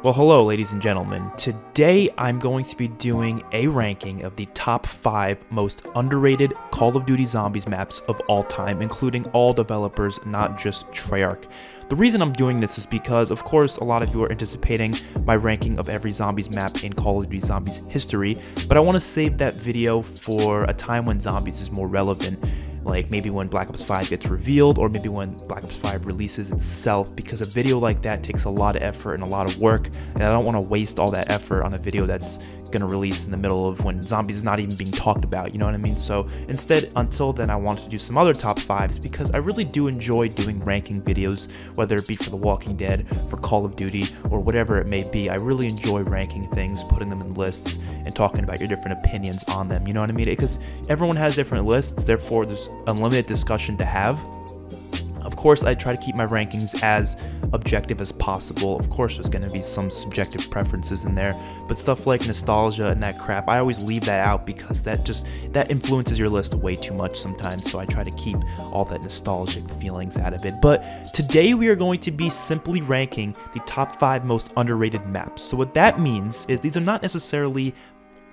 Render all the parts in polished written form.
Well, hello ladies and gentlemen. Today I'm going to be doing a ranking of the top 5 most underrated Call of Duty Zombies maps of all time, including all developers, not just Treyarch. The reason I'm doing this is because, of course, a lot of you are anticipating my ranking of every Zombies map in Call of Duty Zombies history, but I want to save that video for a time when Zombies is more relevant, like maybe when Black Ops 5 gets revealed, or maybe when Black Ops 5 releases itself, because a video like that takes a lot of effort and a lot of work, and I don't want to waste all that effort on a video that's going to release in the middle of when Zombies is not even being talked about, you know what I mean? So instead, until then, I wanted to do some other top 5s, because I really do enjoy doing ranking videos, whether it be for The Walking Dead, for Call of Duty, or whatever it may be. I really enjoy ranking things, putting them in lists, and talking about your different opinions on them, you know what I mean? Because everyone has different lists, therefore there's unlimited discussion to have. Of course, I try to keep my rankings as objective as possible. Of course, there's going to be some subjective preferences in there, but stuff like nostalgia and that crap, I always leave that out because that influences your list way too much sometimes, so I try to keep all that nostalgic feelings out of it. But today we are going to be simply ranking the top 5 most underrated maps. So what that means is these are not necessarily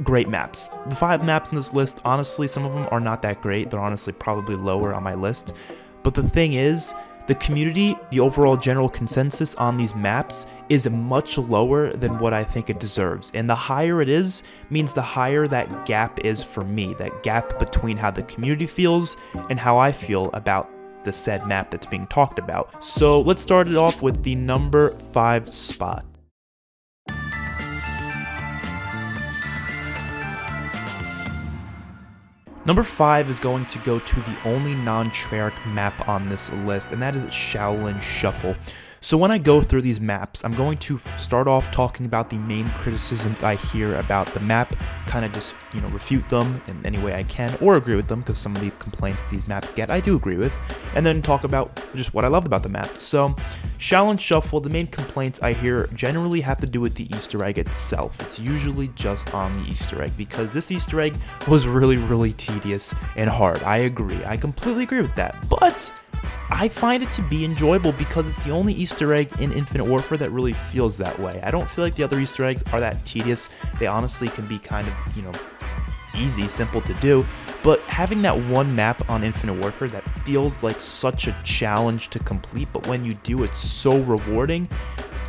great maps. The 5 maps in this list, honestly, some of them are not that great. They're honestly probably lower on my list. But the thing is, the community, the overall general consensus on these maps is much lower than what I think it deserves. And the higher it is, means the higher that gap is for me. That gap between how the community feels and how I feel about the said map that's being talked about. So let's start it off with the number 5 spot. Number 5 is going to go to the only non-Treyarch map on this list, and that is Shaolin Shuffle. So when I go through these maps, I'm going to start off talking about the main criticisms I hear about the map, kind of just, refute them in any way I can, or agree with them, because some of the complaints these maps get, I do agree with, and then talk about just what I loved about the map. So, Shaolin Shuffle, the main complaints I hear generally have to do with the Easter egg itself. It's usually just on the Easter egg, because this Easter egg was really, really tedious and hard. I agree. I completely agree with that. But I find it to be enjoyable because it's the only Easter egg in Infinite Warfare that really feels that way. I don't feel like the other Easter eggs are that tedious. They honestly can be kind of, easy, simple to do. But having that one map on Infinite Warfare that feels like such a challenge to complete, but when you do, it's so rewarding,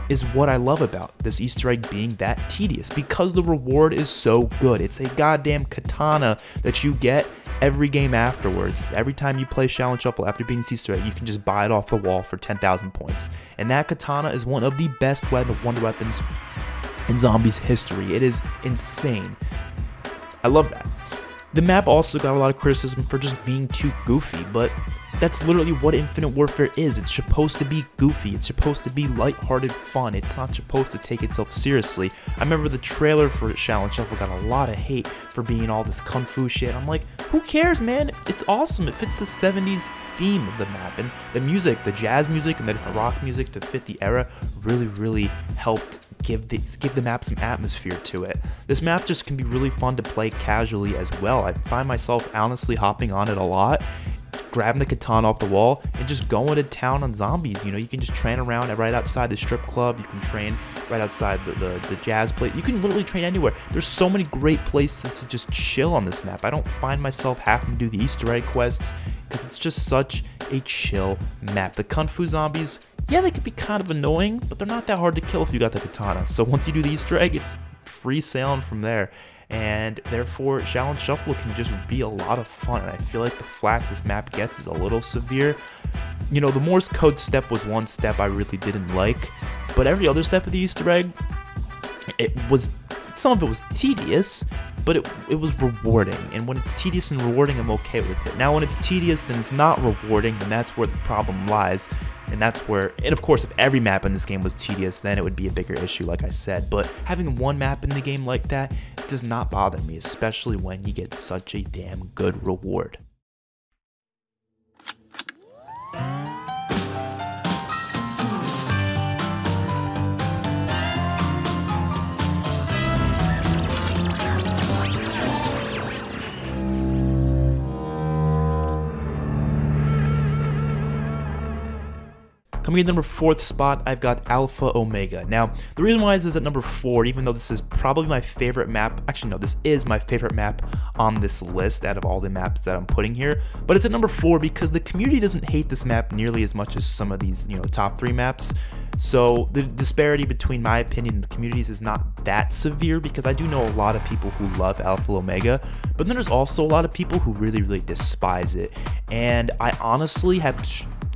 is what I love about this Easter egg being that tedious, because the reward is so good. It's a goddamn katana that you get every game afterwards. Every time you play Shaolin Shuffle after beating this Easter egg, you can just buy it off the wall for 10,000 points. And that katana is one of the best wonder weapons in Zombies history. It is insane. I love that. The map also got a lot of criticism for just being too goofy, but that's literally what Infinite Warfare is. It's supposed to be goofy. It's supposed to be lighthearted fun. It's not supposed to take itself seriously. I remember the trailer for Shaolin Shuffle got a lot of hate for being all this kung fu shit. I'm like, who cares, man? It's awesome. It fits the 70s theme of the map, and the music, the jazz music and the different rock music to fit the era really, really helped give the map some atmosphere to it. This map just can be really fun to play casually as well. I find myself honestly hopping on it a lot, grabbing the katana off the wall and just going to town on zombies. You can just train around right outside the strip club. You can train right outside the jazz place. You can literally train anywhere. There's so many great places to just chill on this map. I don't find myself having to do the Easter egg quests because it's just such a chill map. The kung fu zombies, yeah, they can be kind of annoying, but they're not that hard to kill if you got the katana. So once you do the Easter egg, it's free sailing from there. And therefore, Shaolin Shuffle can just be a lot of fun. And I feel like the flack this map gets is a little severe. The Morse code step was one step I really didn't like, but every other step of the Easter egg, some of it was tedious, but it was rewarding. And when it's tedious and rewarding, I'm okay with it. Now, when it's tedious and it's not rewarding, then that's where the problem lies. And of course, if every map in this game was tedious, then it would be a bigger issue, like I said. But having one map in the game like that does not bother me, especially when you get such a damn good reward. Coming in number 4th spot, I've got Alpha Omega. Now, the reason why this is at number 4, even though this is probably my favorite map, actually no, this is my favorite map on this list out of all the maps that I'm putting here, but it's at number 4 because the community doesn't hate this map nearly as much as some of these, top 3 maps. So the disparity between my opinion and the communities is not that severe, because I do know a lot of people who love Alpha Omega, but then there's also a lot of people who really despise it, and I honestly have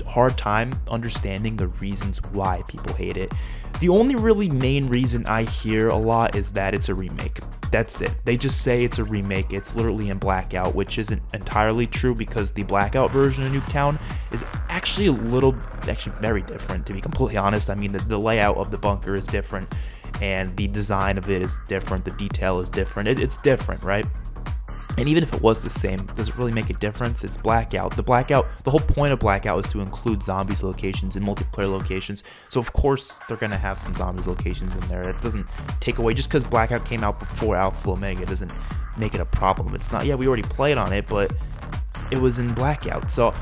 hard time understanding the reasons why people hate it. The only really main reason I hear a lot is that it's a remake. That's it. They just say it's a remake. It's literally in Blackout, which isn't entirely true, because the Blackout version of Nuketown is actually very different, to be completely honest. I mean, the layout of the bunker is different, and the design of it is different. The detail is different. It's different, right? And even if it was the same, does it really make a difference? It's Blackout. The whole point of Blackout is to include zombies locations and multiplayer locations. So of course they're gonna have some zombies locations in there. It doesn't take away, just because Blackout came out before Alpha Omega doesn't make it a problem. It's not, yeah, we already played on it, but it was in Blackout. So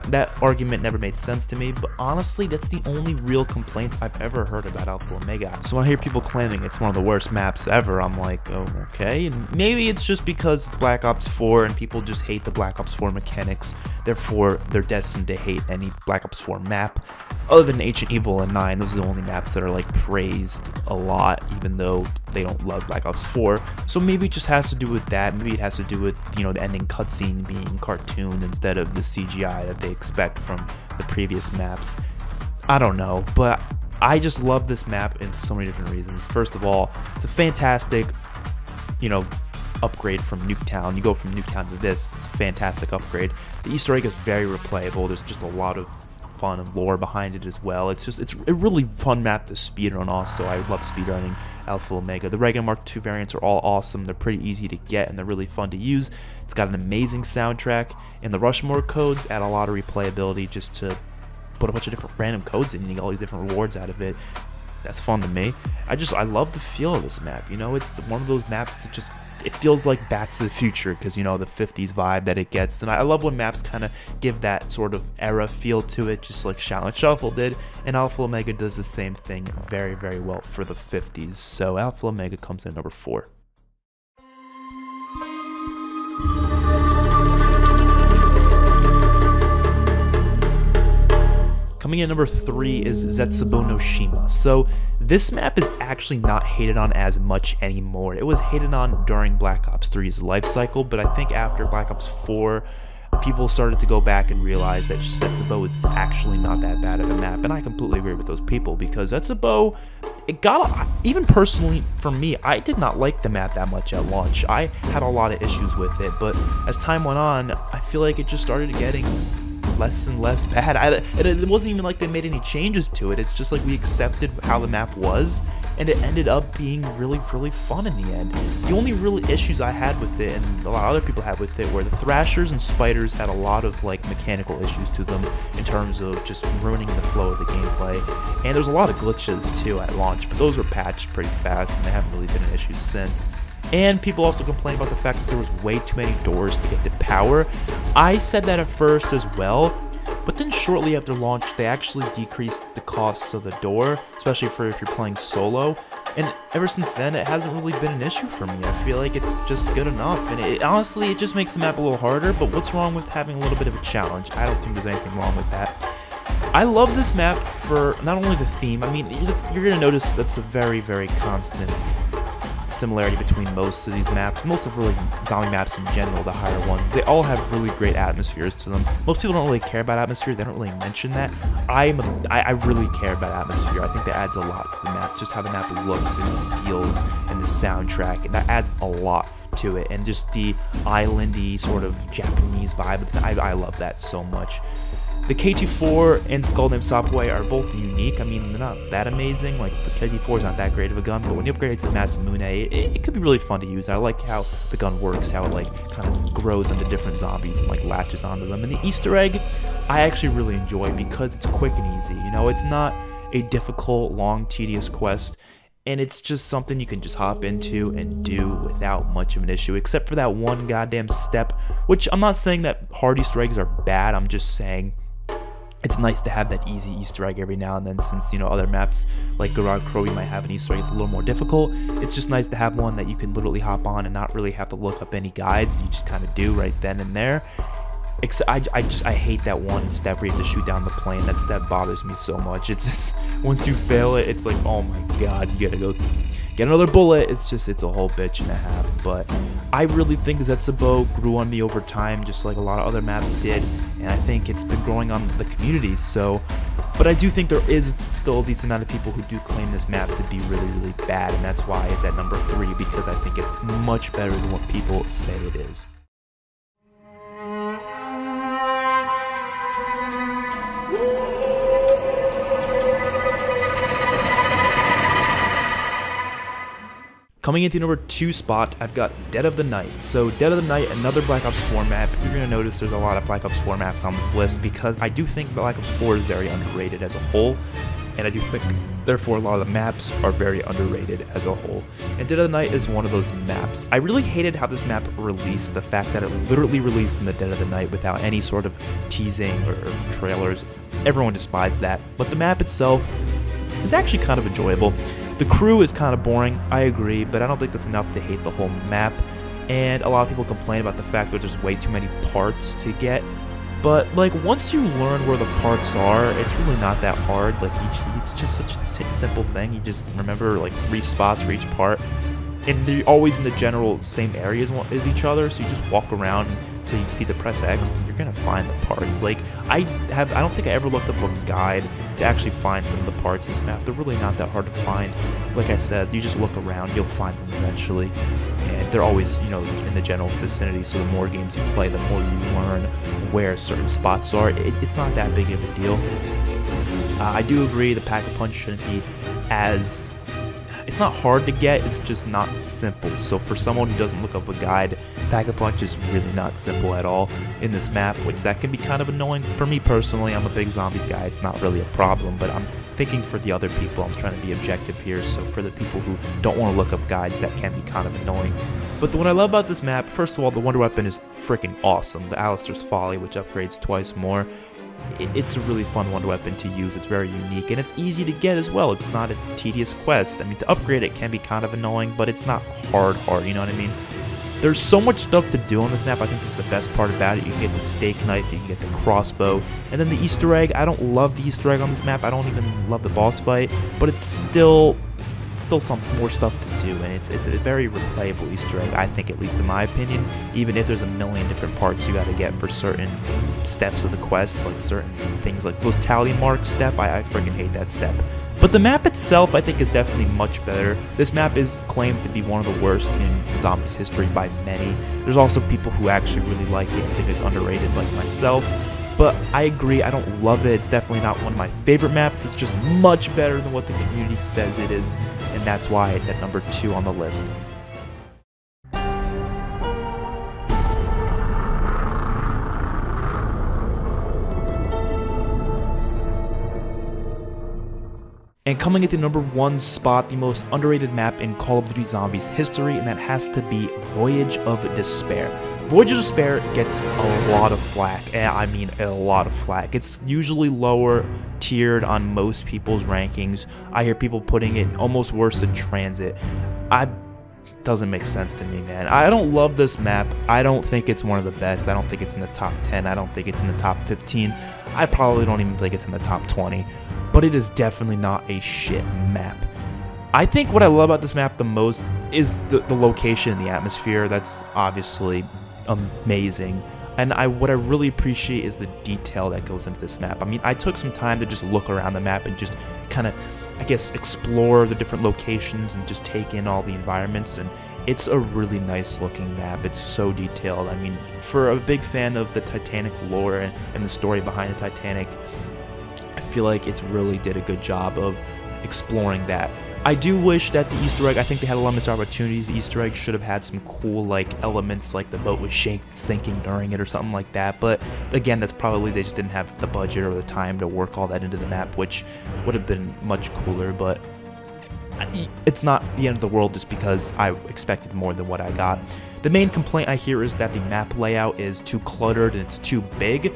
that argument never made sense to me, but honestly, that's the only real complaints I've ever heard about Alpha Omega. So when I hear people claiming it's one of the worst maps ever, I'm like, oh, okay. And maybe it's just because it's Black Ops 4 and people just hate the Black Ops 4 mechanics, therefore they're destined to hate any Black Ops 4 map. Other than Ancient Evil and 9, those are the only maps that are like praised a lot, even though they don't love Black Ops 4. So maybe it just has to do with that. Maybe it has to do with, the ending cutscene being cartoon instead of the CGI that they expect from the previous maps. I don't know, but I just love this map in so many different reasons. First of all, it's a fantastic, upgrade from Nuketown. You go from Nuketown to this, it's a fantastic upgrade. The Easter egg is very replayable. There's just a lot of fun and lore behind it as well. It's a really fun map to speedrun also. I love speedrunning Alpha Omega. The regular Mark II variants are all awesome. They're pretty easy to get and they're really fun to use. It's got an amazing soundtrack, and the Rushmore codes add a lot of replayability just to put a bunch of different random codes in and you get all these different rewards out of it. That's fun to me. I love the feel of this map. It's one of those maps that just, it feels like Back to the Future, because the 50s vibe that it gets, and I love when maps kind of give that sort of era feel to it, just like Shaolin Shuffle did, and Alpha Omega does the same thing very well for the 50s. So Alpha Omega comes in number 4. Coming in number 3 is Simone Oshima. So this map is actually not hated on as much anymore. It was hated on during Black Ops 3's life cycle, but I think after Black Ops 4, people started to go back and realize that Setsubo is actually not that bad of a map, and I completely agree with those people, because Setsubo, even personally for me, I did not like the map that much at launch. I had a lot of issues with it, but as time went on, I feel like it just started getting less and less bad. It wasn't even like they made any changes to it. It's just like we accepted how the map was, and it ended up being really fun in the end. The only real issues I had with it, and a lot of other people had with it, were the Thrashers and Spiders had a lot of mechanical issues to them in terms of just ruining the flow of the gameplay, and there's a lot of glitches too at launch, but those were patched pretty fast and they haven't really been an issue since. And people also complain about the fact that there was way too many doors to get to power. I said that at first as well, but then shortly after launch, they actually decreased the costs of the door, especially if you're playing solo. And ever since then, it hasn't really been an issue for me. I feel like it's just good enough. And honestly, it just makes the map a little harder, but what's wrong with having a little bit of a challenge? I don't think there's anything wrong with that. I love this map for not only the theme. I mean, you're going to notice that's a very constant similarity between most of these maps, most of really zombie maps in general, the higher ones. They all have really great atmospheres to them. Most people don't really care about atmosphere. They don't really mention that. I really care about atmosphere. I think that adds a lot to the map, just how the map looks and feels, and the soundtrack, and that adds a lot to it, and just the islandy sort of Japanese vibe. I love that so much. The KT4 and Skull Named Subway are both unique. I mean, they're not that amazing. Like, the KT4 is not that great of a gun, but when you upgrade it to the Masamune, it could be really fun to use. I like how the gun works, how it kind of grows into different zombies and latches onto them. And the Easter egg, I actually really enjoy because it's quick and easy. It's not a difficult, long, tedious quest, and it's just something you can just hop into and do without much of an issue, except for that one goddamn step, which I'm not saying that hard Easter eggs are bad. I'm just saying it's nice to have that easy Easter egg every now and then, since, you know, other maps like Garage Crow, you might have an Easter egg that's a little more difficult. It's just nice to have one that you can literally hop on and not really have to look up any guides. You just kind of do right then and there. I hate that one step where you have to shoot down the plane. That step bothers me so much. It's just, once you fail it, it's like, oh my god, you gotta go get another bullet. It's a whole bitch and a half. But I really think Zetsubo grew on me over time, just like a lot of other maps did, and I think it's been growing on the community. So, but I do think there is still a decent amount of people who do claim this map to be really, really bad, and that's why it's at number 3, because I think it's much better than what people say it is. Coming into number 2 spot, I've got Dead of the Night. So Dead of the Night, another Black Ops 4 map. You're going to notice there's a lot of Black Ops 4 maps on this list, because I do think Black Ops 4 is very underrated as a whole, and I do think, therefore, a lot of the maps are very underrated as a whole. And Dead of the Night is one of those maps. I really hated how this map released, the fact that it literally released in the Dead of the Night without any sort of teasing or trailers. Everyone despised that, but the map itself is actually kind of enjoyable. The crew is kind of boring, I agree, but I don't think that's enough to hate the whole map. And a lot of people complain about the fact that there's way too many parts to get. But like, once you learn where the parts are, it's really not that hard. Like, it's just such a simple thing. You just remember like 3 spots for each part, and they're always in the general same areas as each other. So you just walk around until you see the press X, you're gonna find the parts. Like, I don't think I ever looked up a guide to actually find some of the parts in this map. They're really not that hard to find. Like I said, you just look around, you'll find them eventually. And they're always, you know, in the general vicinity, so the more games you play, the more you learn where certain spots are. It's not that big of a deal. I do agree the Pack-a-Punch shouldn't be as... It's not hard to get, it's just not simple. So for someone who doesn't look up a guide, Pack-a-Punch is really not simple at all in this map, which that can be kind of annoying. For me personally, I'm a big zombies guy, it's not really a problem, but I'm thinking for the other people, I'm trying to be objective here, so for the people who don't want to look up guides, that can be kind of annoying. But what I love about this map, first of all, the Wonder Weapon is freaking awesome. The Alistair's Folly, which upgrades twice more. It's a really fun Wonder Weapon to use. It's very unique, and it's easy to get as well. It's not a tedious quest. I mean, to upgrade it can be kind of annoying, but it's not hard, you know what I mean? There's so much stuff to do on this map. I think that's the best part about it. You can get the steak knife, you can get the crossbow, and then the Easter egg. I don't love the Easter egg on this map. I don't even love the boss fight, but it's still some more stuff to do, and it's a very replayable Easter egg, I think, at least in my opinion, even if there's a million different parts you got to get for certain steps of the quest, like certain things like those tally mark step. I freaking hate that step. But the map itself, I think, is definitely much better. This map is claimed to be one of the worst in Zombies history by many. There's also people who actually really like it and think it's underrated, like myself. But I agree, I don't love it. It's definitely not one of my favorite maps. It's just much better than what the community says it is, and that's why it's at number 2 on the list. And coming at the number 1 spot, the most underrated map in Call of Duty Zombies history, and that has to be Voyage of Despair. Voyage of Despair gets a lot of flack, and I mean a lot of flack. It's usually lower tiered on most people's rankings. I hear people putting it almost worse than Transit. Doesn't make sense to me, man. I don't love this map. I don't think it's one of the best. I don't think it's in the top 10. I don't think it's in the top 15. I probably don't even think it's in the top 20. But it is definitely not a shit map. I think what I love about this map the most is the location and the atmosphere. That's obviously amazing. And what I really appreciate is the detail that goes into this map. I mean, I took some time to just look around the map and just kind of, I guess, explore the different locations and just take in all the environments, and it's a really nice looking map. It's so detailed. I mean, for a big fan of the Titanic lore and the story behind the Titanic, I feel like it's really did a good job of exploring that. I do wish that the Easter egg, I think they had a lot of missed opportunities. The Easter egg should have had some cool like elements, like the boat was sinking during it or something like that. But again, that's probably they just didn't have the budget or the time to work all that into the map, which would have been much cooler. But it's not the end of the world just because I expected more than what I got. The main complaint I hear is that the map layout is too cluttered and it's too big.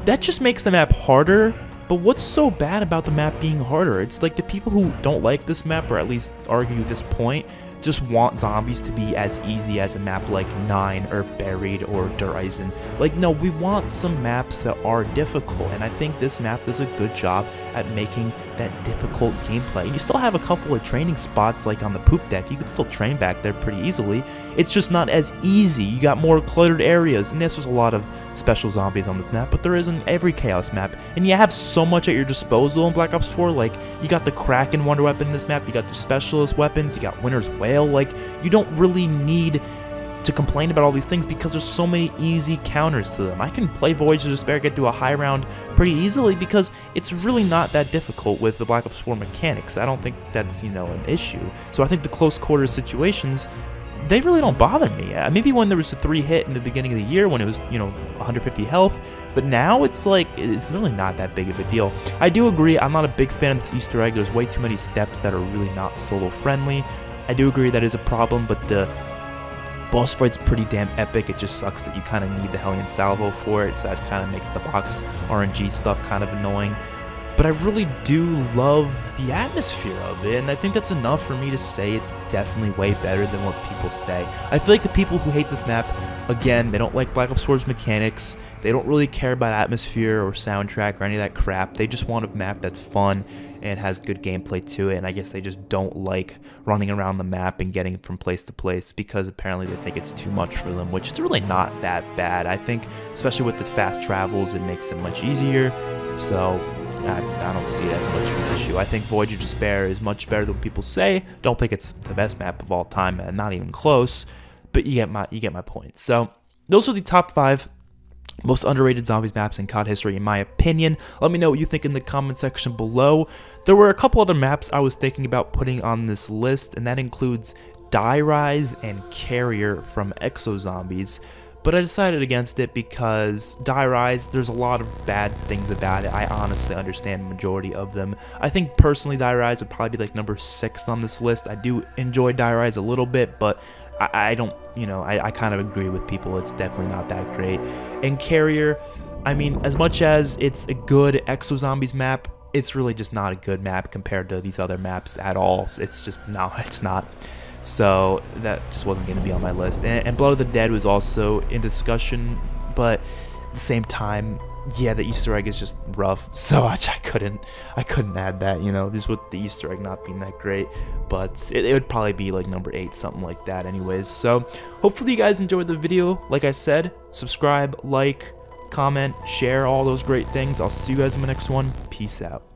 that just makes the map harder. But what's so bad about the map being harder? It's like the people who don't like this map, or at least argue this point, just want zombies to be as easy as a map like 9 or Buried or Horizon. Like, no, we want some maps that are difficult, and I think this map does a good job at making that difficult gameplay. And you still have a couple of training spots, like on the poop deck. You can still train back there pretty easily. It's just not as easy. You got more cluttered areas, and yes, there's a lot of special zombies on this map, but there is in every Chaos map, and you have so much at your disposal in Black Ops 4. Like, you got the Kraken Wonder Weapon in this map, you got the specialist weapons, you got Winter's Whale. Like, you don't really need to complain about all these things because there's so many easy counters to them. I can play Voyage of Despair, get to a high round pretty easily because it's really not that difficult with the Black Ops 4 mechanics. I don't think that's, you know, an issue. So I think the close quarters situations, they really don't bother me. Maybe when there was a 3-hit in the beginning of the year when it was, you know, 150 health, but now it's like, it's really not that big of a deal. I do agree, I'm not a big fan of this Easter egg. There's way too many steps that are really not solo friendly. I do agree that is a problem, but the boss fight's pretty damn epic. It just sucks that you kind of need the Hellion Salvo for it, so that kind of makes the box RNG stuff kind of annoying. But I really do love the atmosphere of it, and I think that's enough for me to say it's definitely way better than what people say. I feel like the people who hate this map, again, they don't like Black Ops 4's mechanics, they don't really care about atmosphere or soundtrack or any of that crap. They just want a map that's fun and has good gameplay to it, and I guess they just don't like running around the map and getting from place to place because apparently they think it's too much for them, which is really not that bad. I think, especially with the fast travels, it makes it much easier, so I don't see it as much of an issue. I think Voyage of Despair is much better than people say. Don't think it's the best map of all time, and not even close, but you get my point. So those are the top 5 most underrated zombies maps in COD history, in my opinion. Let me know what you think in the comment section below. There were a couple other maps I was thinking about putting on this list, and that includes Die Rise and Carrier from Exo Zombies. But I decided against it because Die Rise, there's a lot of bad things about it. I honestly understand the majority of them. I think personally Die Rise would probably be like number 6 on this list. I do enjoy Die Rise a little bit, but I don't, you know, I kind of agree with people. It's definitely not that great. And Carrier, I mean, as much as it's a good Exo Zombies map, it's really just not a good map compared to these other maps at all. It's just, no, it's not. So that just wasn't going to be on my list. And Blood of the Dead was also in discussion, but at the same time, yeah, the Easter egg is just rough, so I couldn't add that, you know, just with the Easter egg not being that great. But it would probably be like number 8, something like that anyways. So hopefully you guys enjoyed the video. Like I said, subscribe, like, comment, share, all those great things. I'll see you guys in the next one. Peace out.